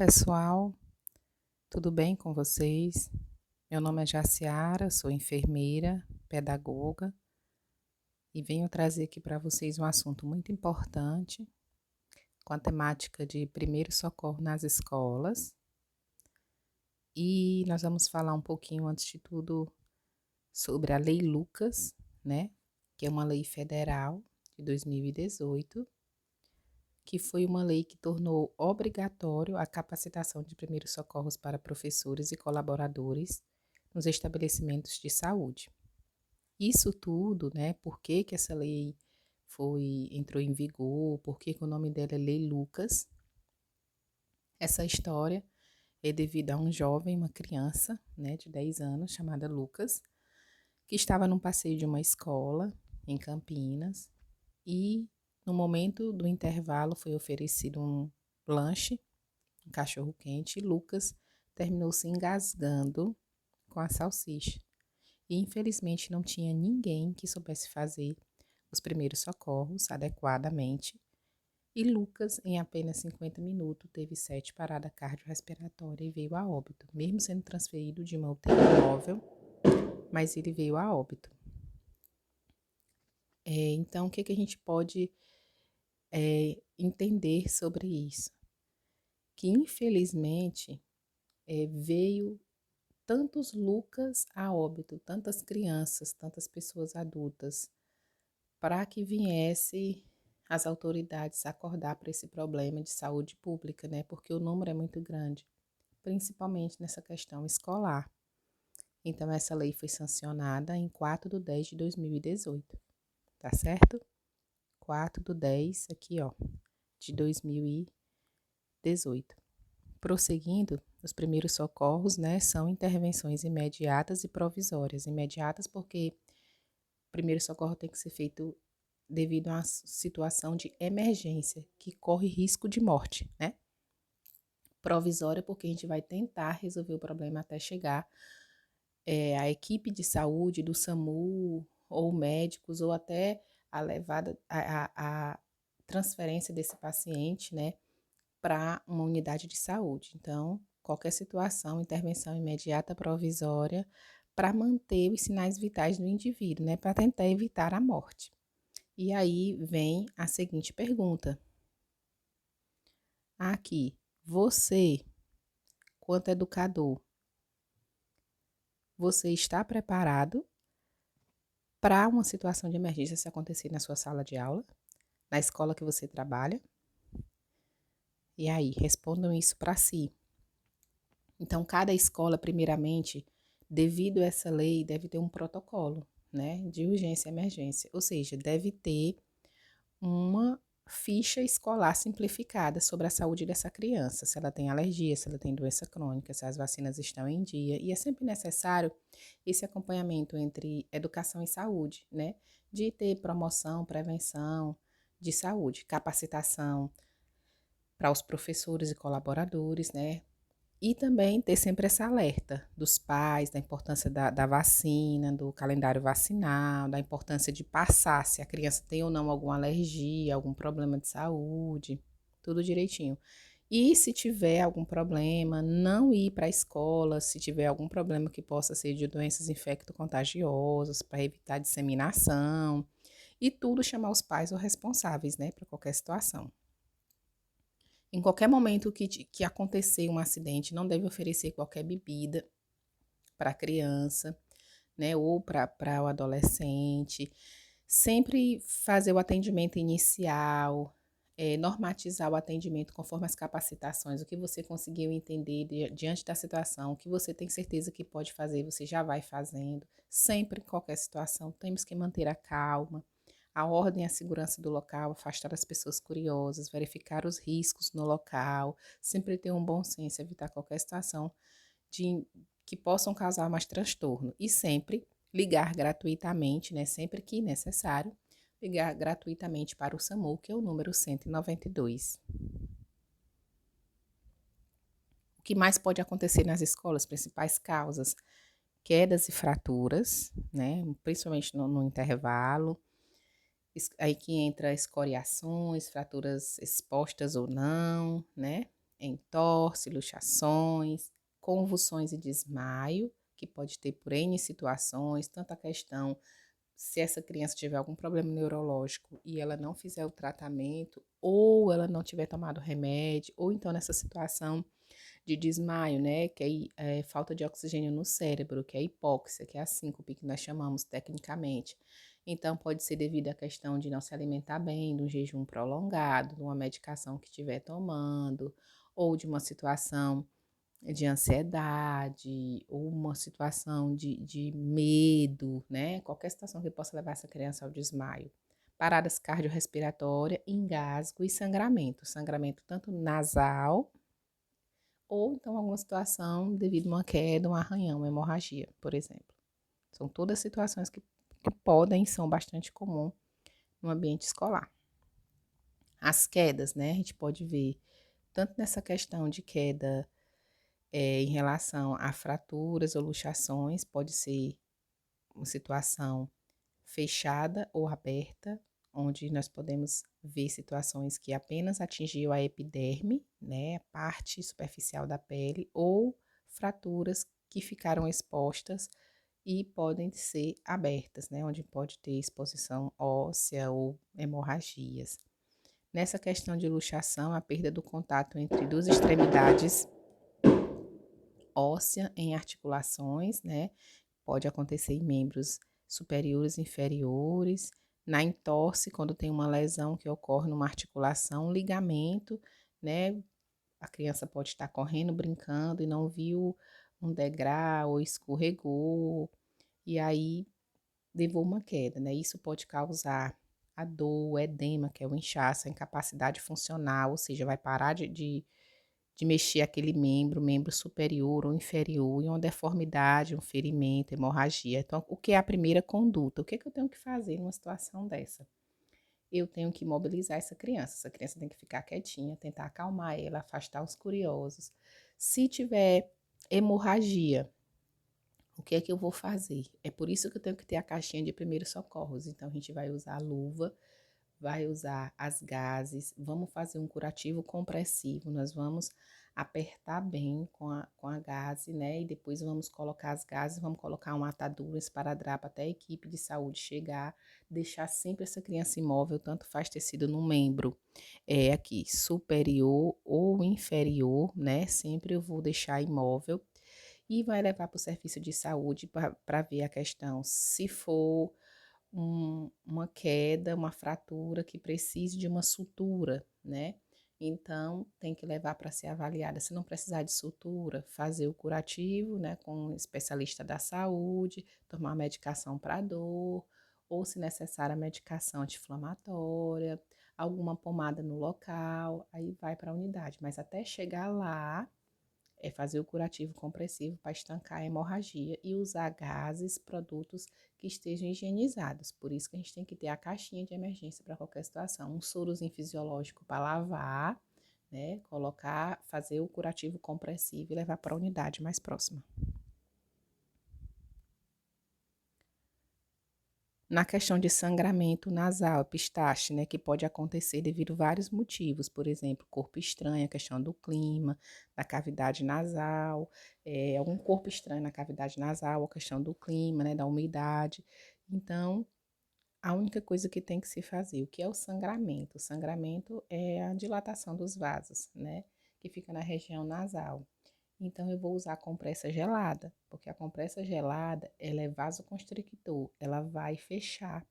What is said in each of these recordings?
pessoal, tudo bem com vocês? Meu nome é Jaciara, sou enfermeira, pedagoga e venho trazer aqui para vocês um assunto muito importante com a temática de primeiro socorro nas escolas. E nós vamos falar um pouquinho, antes de tudo, sobre a Lei Lucas, né? Que é uma lei federal de 2018, que foi uma lei que tornou obrigatório a capacitação de primeiros socorros para professores e colaboradores nos estabelecimentos de saúde. Isso tudo, né? Por que que essa lei entrou em vigor? Por que que o nome dela é Lei Lucas? Essa história é devido a um jovem, uma criança, né, de 10 anos, chamada Lucas, que estava num passeio de uma escola em Campinas e no momento do intervalo foi oferecido um lanche, um cachorro quente, e Lucas terminou se engasgando com a salsicha. E infelizmente não tinha ninguém que soubesse fazer os primeiros socorros adequadamente. E Lucas, em apenas 50 minutos, teve 7 paradas cardiorrespiratórias e veio a óbito, mesmo sendo transferido de uma UTI móvel, mas ele veio a óbito. Então, o que que a gente pode entender sobre isso? Que infelizmente veio tantos Lucas a óbito, tantas crianças, tantas pessoas adultas, para que viesse as autoridades acordar para esse problema de saúde pública, né? Porque o número é muito grande, principalmente nessa questão escolar. Então, essa lei foi sancionada em 4/10/2018, tá certo? 4/10, aqui, ó, de 2018. Prosseguindo, os primeiros socorros, né, são intervenções imediatas e provisórias. Imediatas porque o primeiro socorro tem que ser feito devido a uma situação de emergência, que corre risco de morte, né? Provisória porque a gente vai tentar resolver o problema até chegar a equipe de saúde do SAMU, ou médicos, ou até a levada, a transferência desse paciente, né, para uma unidade de saúde. Então, qualquer situação, intervenção imediata provisória para manter os sinais vitais do indivíduo, né, para tentar evitar a morte. E aí vem a seguinte pergunta. Aqui, você, quanto educador, você está preparado para uma situação de emergência se acontecer na sua sala de aula, na escola que você trabalha? E aí, respondam isso para si. Então, cada escola, primeiramente, devido a essa lei, deve ter um protocolo, né, de urgência e emergência. Ou seja, deve ter uma ficha escolar simplificada sobre a saúde dessa criança, se ela tem alergia, se ela tem doença crônica, se as vacinas estão em dia. E é sempre necessário esse acompanhamento entre educação e saúde, né? De ter promoção, prevenção de saúde, capacitação para os professores e colaboradores, né? E também ter sempre essa alerta dos pais, da importância da vacina, do calendário vacinal, da importância de passar se a criança tem ou não alguma alergia, algum problema de saúde, tudo direitinho. E se tiver algum problema, não ir para a escola, se tiver algum problema que possa ser de doenças infecto-contagiosas, para evitar disseminação, e tudo chamar os pais ou responsáveis, né, para qualquer situação. Em qualquer momento que acontecer um acidente, não deve oferecer qualquer bebida para a criança, né, ou para o adolescente. Sempre fazer o atendimento inicial, normatizar o atendimento conforme as capacitações, o que você conseguiu entender diante da situação, o que você tem certeza que pode fazer, você já vai fazendo. Sempre, em qualquer situação, temos que manter a calma, a ordem e a segurança do local, afastar as pessoas curiosas, verificar os riscos no local, sempre ter um bom senso, evitar qualquer situação que possam causar mais transtorno. E sempre ligar gratuitamente, né, sempre que necessário, ligar gratuitamente para o SAMU, que é o número 192. O que mais pode acontecer nas escolas? Principais causas: quedas e fraturas, né, principalmente no intervalo. Aí que entra escoriações, fraturas expostas ou não, né? entorse, luxações, convulsões e desmaio, que pode ter por N situações, tanto a questão se essa criança tiver algum problema neurológico e ela não fizer o tratamento, ou ela não tiver tomado remédio, ou então nessa situação de desmaio, né, que é falta de oxigênio no cérebro, que é hipóxia, que é a síncope que nós chamamos tecnicamente. Então, pode ser devido à questão de não se alimentar bem, de um jejum prolongado, de uma medicação que estiver tomando, ou de uma situação de ansiedade, ou uma situação de medo, né? Qualquer situação que possa levar essa criança ao desmaio. Paradas cardiorrespiratórias, engasgo e sangramento. Sangramento tanto nasal, ou então alguma situação devido a uma queda, um arranhão, uma hemorragia, por exemplo. São todas situações que podem, são bastante comum no ambiente escolar. As quedas, né? A gente pode ver tanto nessa questão de queda em relação a fraturas ou luxações, pode ser uma situação fechada ou aberta, onde nós podemos ver situações que apenas atingiu a epiderme, né, a parte superficial da pele, ou fraturas que ficaram expostas e podem ser abertas, né, onde pode ter exposição óssea ou hemorragias. Nessa questão de luxação, a perda do contato entre duas extremidades óssea em articulações, né? Pode acontecer em membros superiores e inferiores. Na entorse, quando tem uma lesão que ocorre numa articulação, ligamento, né? A criança pode estar correndo, brincando e não viu um degrau ou escorregou, e aí levou uma queda, né? Isso pode causar a dor, o edema, que é o inchaço, a incapacidade funcional, ou seja, vai parar de mexer aquele membro superior ou inferior, e uma deformidade, um ferimento, hemorragia. Então, o que é a primeira conduta? O que é que eu tenho que fazer numa situação dessa? Eu tenho que mobilizar essa criança. Essa criança tem que ficar quietinha, tentar acalmar ela, afastar os curiosos. Se tiver hemorragia, o que é que eu vou fazer? É por isso que eu tenho que ter a caixinha de primeiros socorros. Então, a gente vai usar a luva, vai usar as gases, vamos fazer um curativo compressivo, nós vamos apertar bem com a gase, né? E depois vamos colocar as gases, vamos colocar uma atadura, um esparadrapo até a equipe de saúde chegar, deixar sempre essa criança imóvel, tanto faz ter sido no membro aqui superior ou inferior, né? Sempre eu vou deixar imóvel e vai levar para o serviço de saúde para ver a questão se for uma queda, uma fratura que precise de uma sutura, né? Então, tem que levar para ser avaliada. Se não precisar de sutura, fazer o curativo, né, com um especialista da saúde, tomar medicação para dor, ou, se necessário, a medicação anti-inflamatória, alguma pomada no local, aí vai para a unidade. Mas até chegar lá, é fazer o curativo compressivo para estancar a hemorragia e usar gases, produtos que estejam higienizados. Por isso que a gente tem que ter a caixinha de emergência para qualquer situação. Um sorozinho fisiológico para lavar, né? Colocar, fazer o curativo compressivo e levar para a unidade mais próxima. Na questão de sangramento nasal, epistaxe, né, que pode acontecer devido a vários motivos, por exemplo, corpo estranho, a questão do clima, da cavidade nasal, algum corpo estranho na cavidade nasal, a questão do clima, né, da umidade. Então, a única coisa que tem que se fazer, o que é o sangramento? O sangramento é a dilatação dos vasos, né, que fica na região nasal. Então, eu vou usar a compressa gelada, porque a compressa gelada, ela é vasoconstrictor, ela vai fechar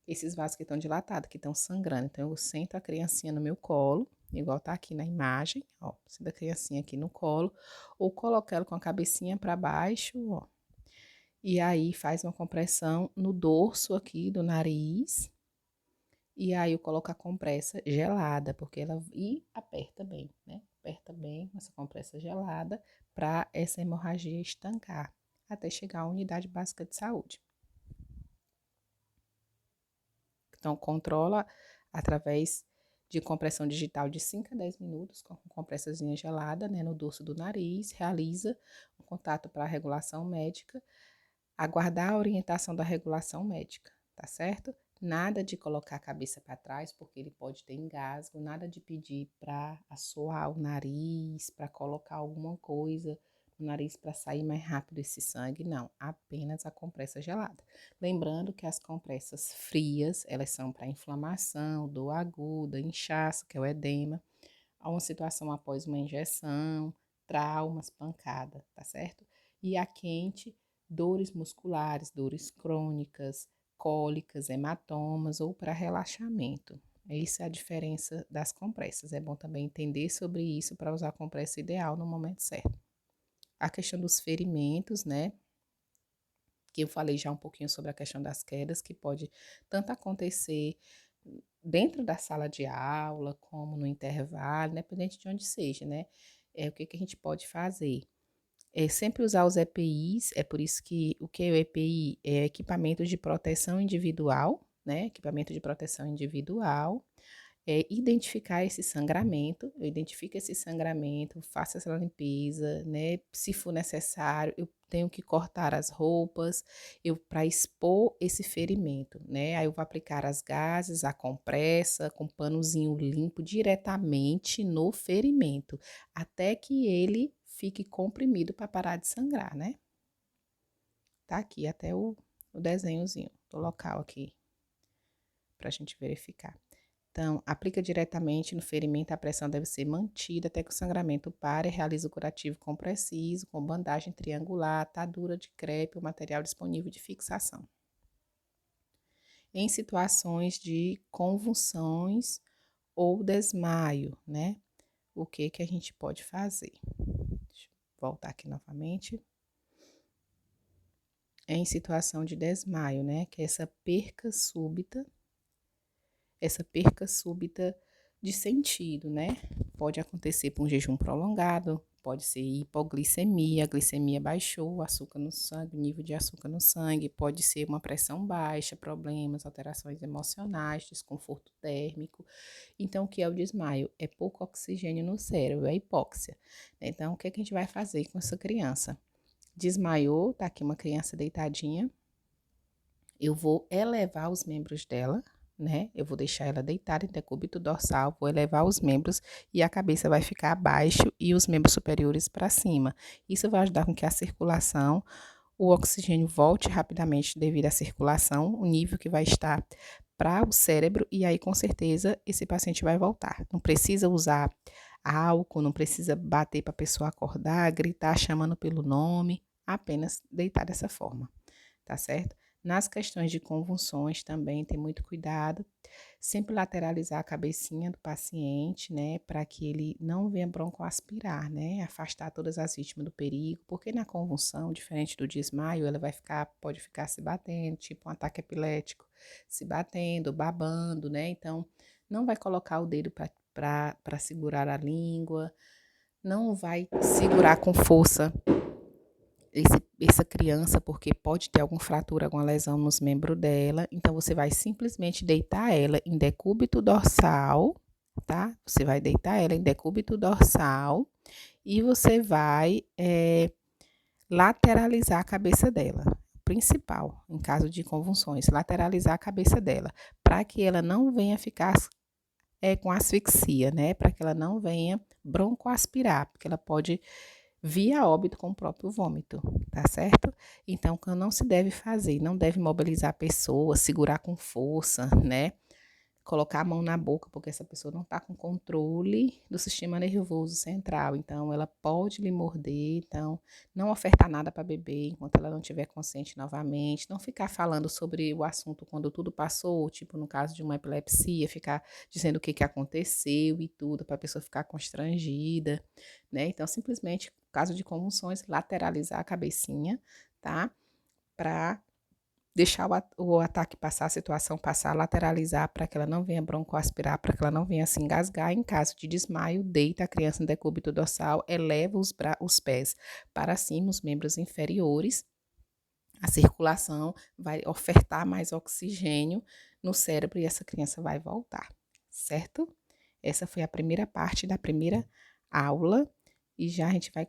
esses vasos que estão dilatados, que estão sangrando. Então, eu sento a criancinha no meu colo, igual tá aqui na imagem, ó, sento a criancinha aqui no colo, ou coloco ela com a cabecinha para baixo, ó, e aí faz uma compressão no dorso aqui do nariz, e aí eu coloco a compressa gelada, porque ela e aperta bem, né? Aperta bem com essa compressa gelada para essa hemorragia estancar até chegar à unidade básica de saúde. Então controla através de compressão digital de 5 a 10 minutos com compressazinha gelada, né, no dorso do nariz, realiza um contato para a regulação médica, aguardar a orientação da regulação médica, tá certo? Nada de colocar a cabeça para trás, porque ele pode ter engasgo, nada de pedir para assoar o nariz, para colocar alguma coisa no nariz para sair mais rápido esse sangue, não, apenas a compressa gelada. Lembrando que as compressas frias, elas são para inflamação, dor aguda, inchaço, que é o edema, a uma situação após uma injeção, traumas, pancada, tá certo? E a quente, dores musculares, dores crônicas, cólicas, hematomas ou para relaxamento. Essa é a diferença das compressas. É bom também entender sobre isso para usar a compressa ideal no momento certo. A questão dos ferimentos, né? Que eu falei já um pouquinho sobre a questão das quedas, que pode tanto acontecer dentro da sala de aula, como no intervalo, independente de onde seja, né? O que a gente pode fazer? É sempre usar os EPIs, é por isso que o que é o EPI? É equipamento de proteção individual, né? Equipamento de proteção individual. Identificar esse sangramento, eu identifico esse sangramento, faço essa limpeza, né? Se for necessário, eu tenho que cortar as roupas, para expor esse ferimento, né? Aí eu vou aplicar as gases, a compressa, com panozinho limpo diretamente no ferimento, até que ele fique comprimido para parar de sangrar, né? Tá aqui até o desenhozinho do local aqui, pra gente verificar. Então, aplica diretamente no ferimento, a pressão deve ser mantida até que o sangramento pare, realiza o curativo compressivo, com bandagem triangular, atadura de crepe ou material disponível de fixação. Em situações de convulsões ou desmaio, né? O que a gente pode fazer? Deixa eu voltar aqui novamente. Em situação de desmaio, né? Que é essa perca súbita de sentido, né? Pode acontecer por um jejum prolongado, pode ser hipoglicemia, a glicemia baixou, açúcar no sangue, nível de açúcar no sangue, pode ser uma pressão baixa, problemas, alterações emocionais, desconforto térmico. Então, o que é o desmaio? É pouco oxigênio no cérebro, é hipóxia. Então, o que a gente vai fazer com essa criança? Desmaiou, tá aqui uma criança deitadinha, eu vou elevar os membros dela, né? Eu vou deixar ela deitada em decúbito dorsal, vou elevar os membros e a cabeça vai ficar abaixo e os membros superiores para cima. Isso vai ajudar com que a circulação, o oxigênio volte rapidamente devido à circulação, o nível que vai estar para o cérebro, e aí com certeza esse paciente vai voltar. Não precisa usar álcool, não precisa bater para a pessoa acordar, gritar chamando pelo nome, apenas deitar dessa forma, tá certo? Nas questões de convulsões também tem muito cuidado, sempre lateralizar a cabecinha do paciente, né, para que ele não venha broncoaspirar, né, afastar todas as vítimas do perigo, porque na convulsão, diferente do desmaio, ela pode ficar se batendo, tipo um ataque epilético, se batendo, babando, né, então não vai colocar o dedo para segurar a língua, não vai segurar com força essa criança, porque pode ter alguma fratura, alguma lesão nos membros dela. Então, você vai simplesmente deitar ela em decúbito dorsal, tá? Você vai deitar ela em decúbito dorsal e você vai lateralizar a cabeça dela. Principal, em caso de convulsões, lateralizar a cabeça dela, para que ela não venha ficar com asfixia, né? Para que ela não venha broncoaspirar, porque ela pode via óbito com o próprio vômito, tá certo? Então, o que não se deve fazer, não deve mobilizar a pessoa, segurar com força, né? Colocar a mão na boca, porque essa pessoa não está com controle do sistema nervoso central, então ela pode lhe morder, então não ofertar nada para beber enquanto ela não estiver consciente novamente, não ficar falando sobre o assunto quando tudo passou, tipo no caso de uma epilepsia, ficar dizendo o que aconteceu e tudo, para a pessoa ficar constrangida, né? Então, simplesmente, caso de convulsões, lateralizar a cabecinha, tá? Para deixar o ataque passar, a situação passar, lateralizar para que ela não venha broncoaspirar, para que ela não venha se engasgar. Em caso de desmaio, deita a criança em decúbito dorsal, eleva os pés para cima, os membros inferiores. A circulação vai ofertar mais oxigênio no cérebro e essa criança vai voltar, certo? Essa foi a primeira parte da primeira aula e já a gente vai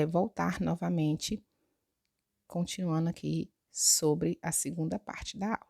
voltar novamente, continuando aqui sobre a segunda parte da aula.